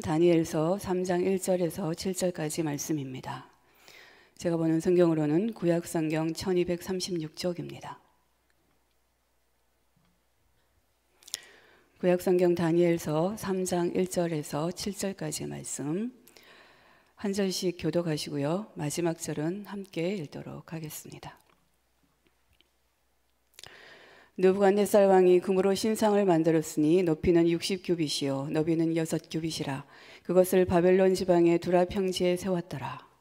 다니엘서 3장 1절에서 7절까지 말씀입니다. 제가 보는 성경으로는 구약성경 1236쪽입니다. 구약성경 다니엘서 3장 1절에서 7절까지 말씀 한 절씩 교독하시고요. 마지막 절은 함께 읽도록 하겠습니다. 느부갓네살 왕이 금으로 신상을 만들었으니 높이는 60규빗이요 너비는 6규빗이라. 그것을 바벨론 지방의 두라 평지에 세웠더라.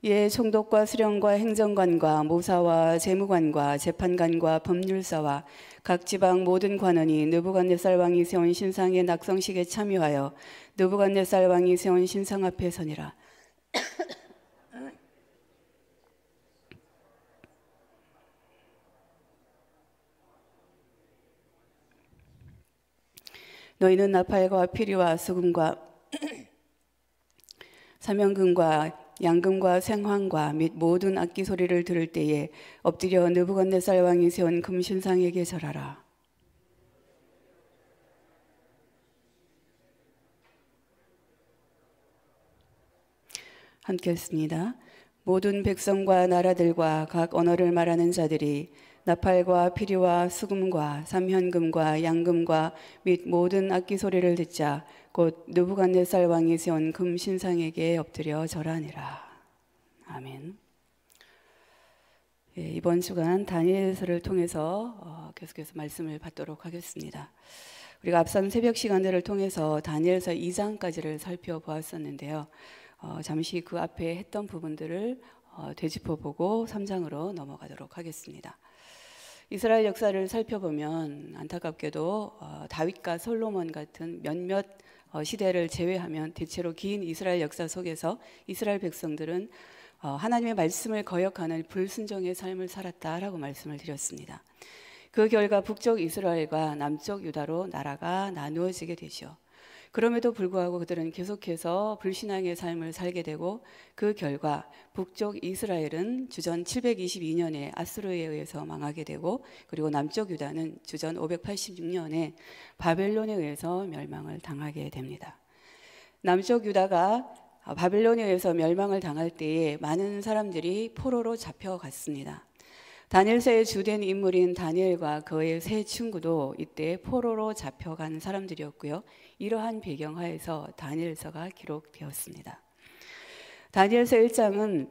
이에 총독과 수령과 행정관과 모사와 재무관과 재판관과 법률사와 각 지방 모든 관원이 느부갓네살 왕이 세운 신상의 낙성식에 참여하여 느부갓네살 왕이 세운 신상 앞에 서니라. 너희는 나팔과 피리와 수금과 사면금과 양금과 생황과 및 모든 악기 소리를 들을 때에 엎드려 느부갓네살 왕이 세운 금신상에게 절하라. 함께 했습니다. 모든 백성과 나라들과 각 언어를 말하는 자들이 나팔과 피리와 수금과 삼현금과 양금과 및 모든 악기 소리를 듣자 곧 느부갓네살 왕이 세운 금신상에게 엎드려 절하니라. 아멘. 예, 이번 주간 다니엘서를 통해서 계속해서 말씀을 받도록 하겠습니다. 우리가 앞선 새벽 시간들을 통해서 다니엘서 2장까지를 살펴보았었는데요. 잠시 그 앞에 했던 부분들을 되짚어보고 3장으로 넘어가도록 하겠습니다. 이스라엘 역사를 살펴보면 안타깝게도 다윗과 솔로몬 같은 몇몇 시대를 제외하면 대체로 긴 이스라엘 역사 속에서 이스라엘 백성들은 하나님의 말씀을 거역하는 불순종의 삶을 살았다라고 말씀을 드렸습니다. 그 결과 북쪽 이스라엘과 남쪽 유다로 나라가 나누어지게 되죠. 그럼에도 불구하고 그들은 계속해서 불신앙의 삶을 살게 되고 그 결과 북쪽 이스라엘은 주전 722년에 아수르에 의해서 망하게 되고 그리고 남쪽 유다는 주전 586년에 바벨론에 의해서 멸망을 당하게 됩니다. 남쪽 유다가 바벨론에 의해서 멸망을 당할 때에 많은 사람들이 포로로 잡혀갔습니다. 다니엘서의 주된 인물인 다니엘과 그의 세 친구도 이때 포로로 잡혀간 사람들이었고요. 이러한 배경하에서 다니엘서가 기록되었습니다. 다니엘서 1장은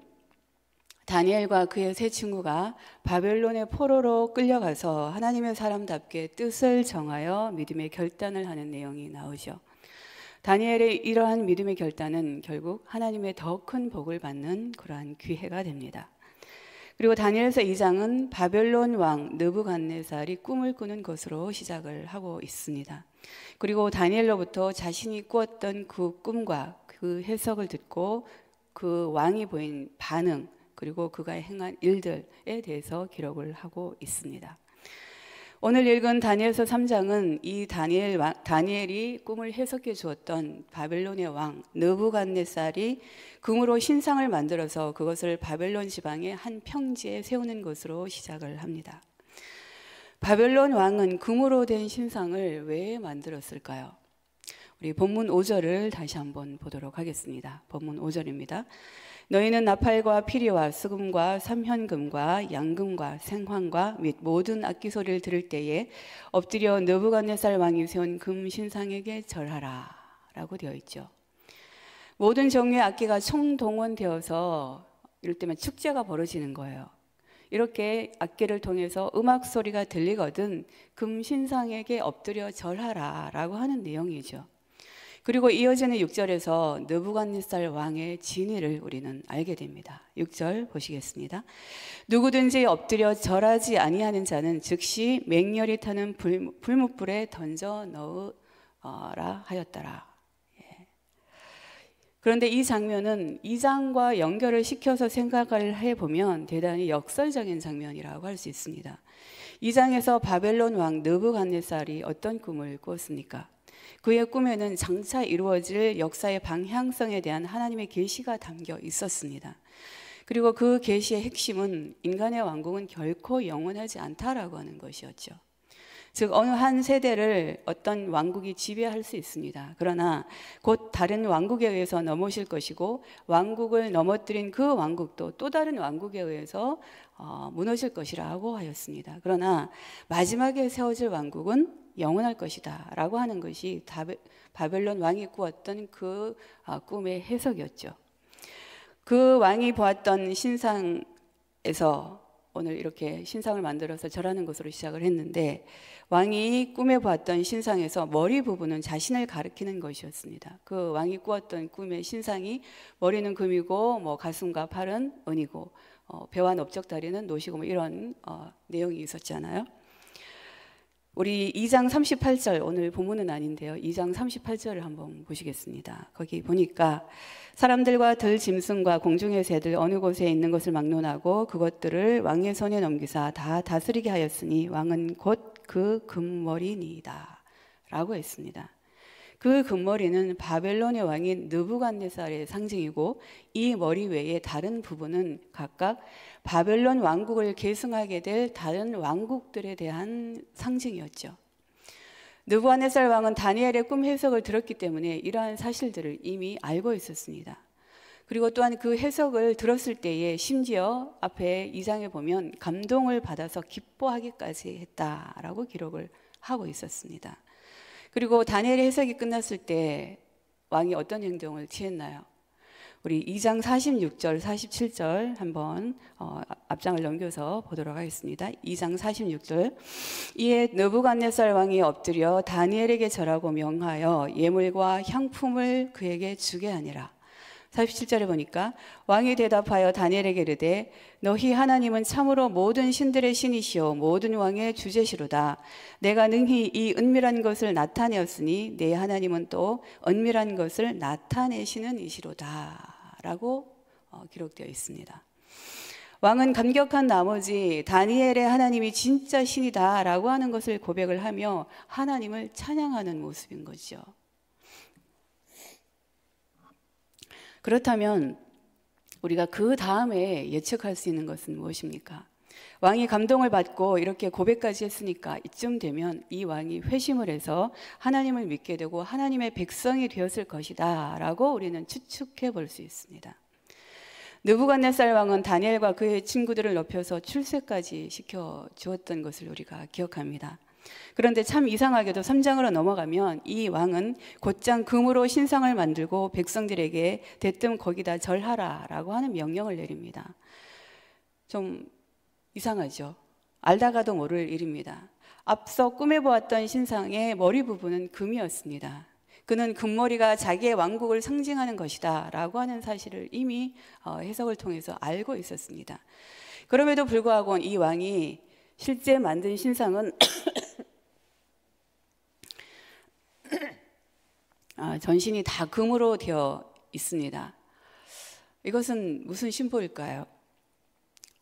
다니엘과 그의 세 친구가 바벨론의 포로로 끌려가서 하나님의 사람답게 뜻을 정하여 믿음의 결단을 하는 내용이 나오죠. 다니엘의 이러한 믿음의 결단은 결국 하나님의 더 큰 복을 받는 그러한 기회가 됩니다. 그리고 다니엘서 2장은 바벨론 왕 느부갓네살이 꿈을 꾸는 것으로 시작을 하고 있습니다. 그리고 다니엘로부터 자신이 꾸었던 그 꿈과 그 해석을 듣고 그 왕이 보인 반응 그리고 그가 행한 일들에 대해서 기록을 하고 있습니다. 오늘 읽은 다니엘서 3장은 이 다니엘이 꿈을 해석해 주었던 바벨론의 왕 느부갓네살이 금으로 신상을 만들어서 그것을 바벨론 지방의 한 평지에 세우는 것으로 시작을 합니다. 바벨론 왕은 금으로 된 신상을 왜 만들었을까요? 우리 본문 5절을 다시 한번 보도록 하겠습니다. 본문 5절입니다. 너희는 나팔과 피리와 수금과 삼현금과 양금과 생황과 및 모든 악기 소리를 들을 때에 엎드려 느부갓네살 왕이 세운 금 신상에게 절하라 라고 되어 있죠. 모든 종류의 악기가 총동원되어서 이럴 때면 축제가 벌어지는 거예요. 이렇게 악기를 통해서 음악 소리가 들리거든 금 신상에게 엎드려 절하라 라고 하는 내용이죠. 그리고 이어지는 6절에서 느부갓네살 왕의 진위를 우리는 알게 됩니다. 6절 보시겠습니다. 누구든지 엎드려 절하지 아니하는 자는 즉시 맹렬히 타는 불뭇불에 던져 넣으라 하였더라. 그런데 이 장면은 2장과 연결을 시켜서 생각을 해보면 대단히 역설적인 장면이라고 할 수 있습니다. 2장에서 바벨론 왕 느부갓네살이 어떤 꿈을 꾸었습니까? 그의 꿈에는 장차 이루어질 역사의 방향성에 대한 하나님의 계시가 담겨 있었습니다. 그리고 그 계시의 핵심은 인간의 왕국은 결코 영원하지 않다라고 하는 것이었죠. 즉 어느 한 세대를 어떤 왕국이 지배할 수 있습니다. 그러나 곧 다른 왕국에 의해서 넘어질 것이고 왕국을 넘어뜨린 그 왕국도 또 다른 왕국에 의해서 무너질 것이라고 하였습니다. 그러나 마지막에 세워질 왕국은 영원할 것이다 라고 하는 것이 바벨론 왕이 꾸었던 그 꿈의 해석이었죠. 그 왕이 보았던 신상에서 오늘 이렇게 신상을 만들어서 절하는 것으로 시작을 했는데, 왕이 꿈에 보았던 신상에서 머리 부분은 자신을 가리키는 것이었습니다. 그 왕이 꾸었던 꿈의 신상이 머리는 금이고 뭐 가슴과 팔은 은이고 배와 넓적다리는 노시고 뭐 이런 내용이 있었잖아요. 우리 2장 38절, 오늘 본문은 아닌데요, 2장 38절을 한번 보시겠습니다. 거기 보니까 사람들과 들 짐승과 공중의 새들 어느 곳에 있는 것을 막론하고 그것들을 왕의 손에 넘기사 다 다스리게 하였으니 왕은 곧 그 금머리니이다 라고 했습니다. 그 금머리는 바벨론의 왕인 느부갓네살의 상징이고, 이 머리 외에 다른 부분은 각각 바벨론 왕국을 계승하게 될 다른 왕국들에 대한 상징이었죠. 느부갓네살 왕은 다니엘의 꿈 해석을 들었기 때문에 이러한 사실들을 이미 알고 있었습니다. 그리고 또한 그 해석을 들었을 때에 심지어 앞에 2장에 보면 감동을 받아서 기뻐하기까지 했다라고 기록을 하고 있었습니다. 그리고 다니엘의 해석이 끝났을 때 왕이 어떤 행동을 취했나요? 우리 2장 46절, 47절 한번 앞장을 넘겨서 보도록 하겠습니다. 2장 46절. 이에 느부갓네살 왕이 엎드려 다니엘에게 절하고 명하여 예물과 향품을 그에게 주게 하니라. 47절에 보니까 왕이 대답하여 다니엘에게 이르되 너희 하나님은 참으로 모든 신들의 신이시오 모든 왕의 주제시로다. 내가 능히 이 은밀한 것을 나타내었으니 내 하나님은 또 은밀한 것을 나타내시는 이시로다 라고 기록되어 있습니다. 왕은 감격한 나머지 다니엘의 하나님이 진짜 신이다 라고 하는 것을 고백을 하며 하나님을 찬양하는 모습인 거죠. 그렇다면 우리가 그 다음에 예측할 수 있는 것은 무엇입니까? 왕이 감동을 받고 이렇게 고백까지 했으니까 이쯤 되면 이 왕이 회심을 해서 하나님을 믿게 되고 하나님의 백성이 되었을 것이다 라고 우리는 추측해 볼 수 있습니다. 느부갓네살 왕은 다니엘과 그의 친구들을 높여서 출세까지 시켜 주었던 것을 우리가 기억합니다. 그런데 참 이상하게도 3장으로 넘어가면 이 왕은 곧장 금으로 신상을 만들고 백성들에게 대뜸 거기다 절하라 라고 하는 명령을 내립니다. 좀 이상하죠? 알다가도 모를 일입니다. 앞서 꿈에 보았던 신상의 머리 부분은 금이었습니다. 그는 금머리가 자기의 왕국을 상징하는 것이다 라고 하는 사실을 이미 해석을 통해서 알고 있었습니다. 그럼에도 불구하고 이 왕이 실제 만든 신상은 전신이 다 금으로 되어 있습니다. 이것은 무슨 심보일까요?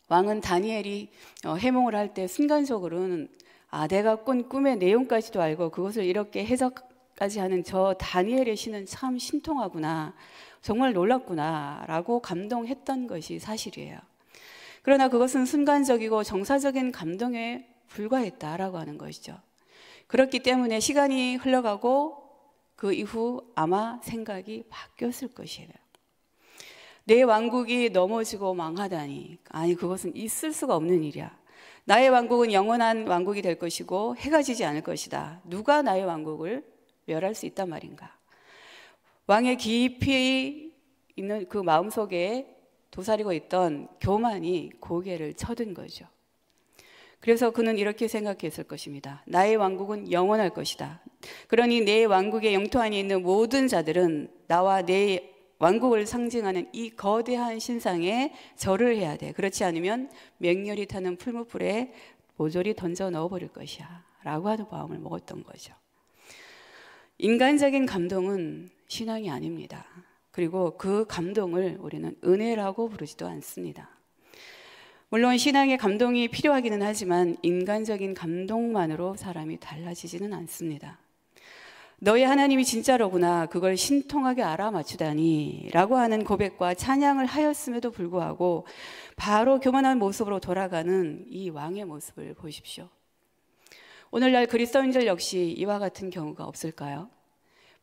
왕은 다니엘이 해몽을 할 때 순간적으로는 내가 꾼 꿈의 내용까지도 알고 그것을 이렇게 해석까지 하는 저 다니엘의 신은 참 신통하구나, 정말 놀랍구나 라고 감동했던 것이 사실이에요. 그러나 그것은 순간적이고 정사적인 감동에 불과했다라고 하는 것이죠. 그렇기 때문에 시간이 흘러가고 그 이후 아마 생각이 바뀌었을 것이에요. 내 왕국이 넘어지고 망하다니, 아니 그것은 있을 수가 없는 일이야. 나의 왕국은 영원한 왕국이 될 것이고 해가 지지 않을 것이다. 누가 나의 왕국을 멸할 수 있단 말인가. 왕의 깊이 있는 그 마음속에 도사리고 있던 교만이 고개를 쳐든 거죠. 그래서 그는 이렇게 생각했을 것입니다. 나의 왕국은 영원할 것이다. 그러니 내 왕국의 영토 안에 있는 모든 자들은 나와 내 왕국을 상징하는 이 거대한 신상에 절을 해야 돼. 그렇지 않으면 맹렬히 타는 풀무불에 모조리 던져 넣어버릴 것이야 라고 하는 마음을 먹었던 거죠. 인간적인 감동은 신앙이 아닙니다. 그리고 그 감동을 우리는 은혜라고 부르지도 않습니다. 물론 신앙의 감동이 필요하기는 하지만 인간적인 감동만으로 사람이 달라지지는 않습니다. 너희 하나님이 진짜로구나, 그걸 신통하게 알아맞추다니 라고 하는 고백과 찬양을 하였음에도 불구하고 바로 교만한 모습으로 돌아가는 이 왕의 모습을 보십시오. 오늘날 그리스도인들 역시 이와 같은 경우가 없을까요?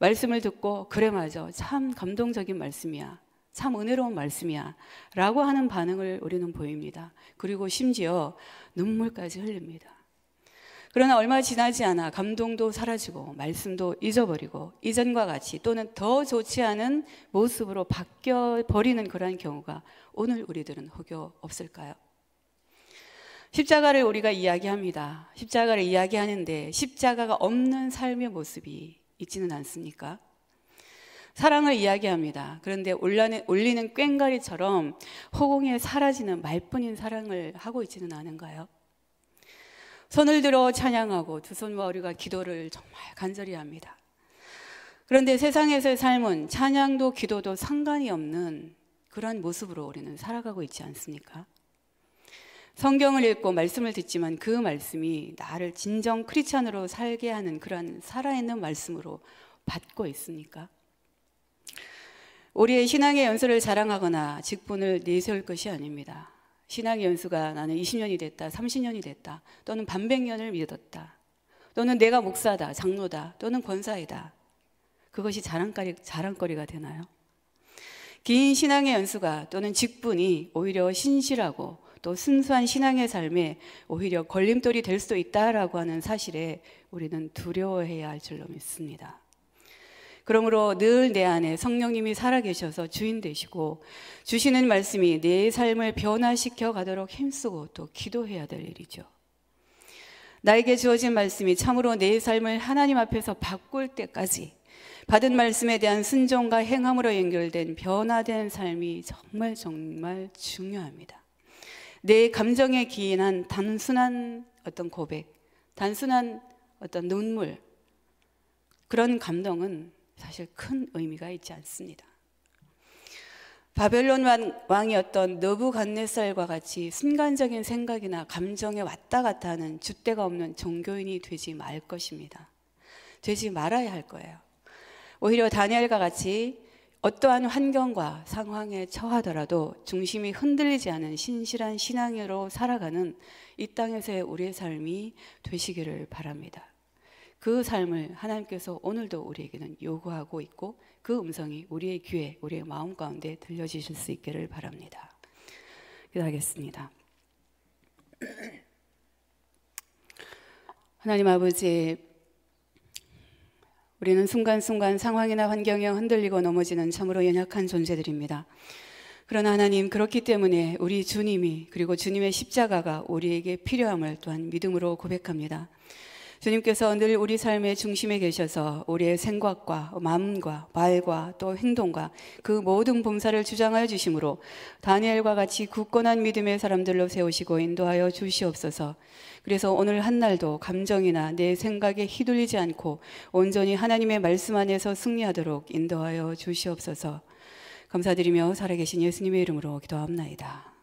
말씀을 듣고 그래 맞아, 참 감동적인 말씀이야, 참 은혜로운 말씀이야 라고 하는 반응을 우리는 보입니다. 그리고 심지어 눈물까지 흘립니다. 그러나 얼마 지나지 않아 감동도 사라지고 말씀도 잊어버리고 이전과 같이 또는 더 좋지 않은 모습으로 바뀌어 버리는 그러한 경우가 오늘 우리들은 혹여 없을까요? 십자가를 우리가 이야기합니다. 십자가를 이야기하는데 십자가가 없는 삶의 모습이 있지는 않습니까? 사랑을 이야기합니다. 그런데 울리는 꽹과리처럼 허공에 사라지는 말뿐인 사랑을 하고 있지는 않은가요? 손을 들어 찬양하고 두 손 모아 우리가 기도를 정말 간절히 합니다. 그런데 세상에서의 삶은 찬양도 기도도 상관이 없는 그러한 모습으로 우리는 살아가고 있지 않습니까? 성경을 읽고 말씀을 듣지만 그 말씀이 나를 진정 크리스찬으로 살게 하는 그러한 살아있는 말씀으로 받고 있습니까? 우리의 신앙의 연수를 자랑하거나 직분을 내세울 것이 아닙니다. 신앙의 연수가 나는 20년이 됐다, 30년이 됐다, 또는 반백년을 믿었다, 또는 내가 목사다, 장로다, 또는 권사이다. 그것이 자랑거리가 되나요? 긴 신앙의 연수가 또는 직분이 오히려 신실하고 또 순수한 신앙의 삶에 오히려 걸림돌이 될 수도 있다라고 하는 사실에 우리는 두려워해야 할 줄로 믿습니다. 그러므로 늘 내 안에 성령님이 살아계셔서 주인 되시고 주시는 말씀이 내 삶을 변화시켜 가도록 힘쓰고 또 기도해야 될 일이죠. 나에게 주어진 말씀이 참으로 내 삶을 하나님 앞에서 바꿀 때까지 받은 말씀에 대한 순종과 행함으로 연결된 변화된 삶이 정말 중요합니다. 내 감정에 기인한 단순한 어떤 고백, 단순한 어떤 눈물, 그런 감동은 사실 큰 의미가 있지 않습니다. 바벨론 왕이었던 느부갓네살과 같이 순간적인 생각이나 감정에 왔다 갔다 하는 줏대가 없는 종교인이 되지 말 것입니다. 되지 말아야 할 거예요. 오히려 다니엘과 같이 어떠한 환경과 상황에 처하더라도 중심이 흔들리지 않은 신실한 신앙으로 살아가는 이 땅에서의 우리의 삶이 되시기를 바랍니다. 그 삶을 하나님께서 오늘도 우리에게는 요구하고 있고 그 음성이 우리의 귀에, 우리의 마음 가운데 들려주실 수 있기를 바랍니다. 기도하겠습니다. 하나님 아버지, 우리는 순간순간 상황이나 환경에 흔들리고 넘어지는 참으로 연약한 존재들입니다. 그러나 하나님, 그렇기 때문에 우리 주님이, 그리고 주님의 십자가가 우리에게 필요함을 또한 믿음으로 고백합니다. 주님께서 늘 우리 삶의 중심에 계셔서 우리의 생각과 마음과 말과 또 행동과 그 모든 봉사를 주장하여 주심으로 다니엘과 같이 굳건한 믿음의 사람들로 세우시고 인도하여 주시옵소서. 그래서 오늘 한날도 감정이나 내 생각에 휘둘리지 않고 온전히 하나님의 말씀 안에서 승리하도록 인도하여 주시옵소서. 감사드리며 살아계신 예수님의 이름으로 기도합나이다.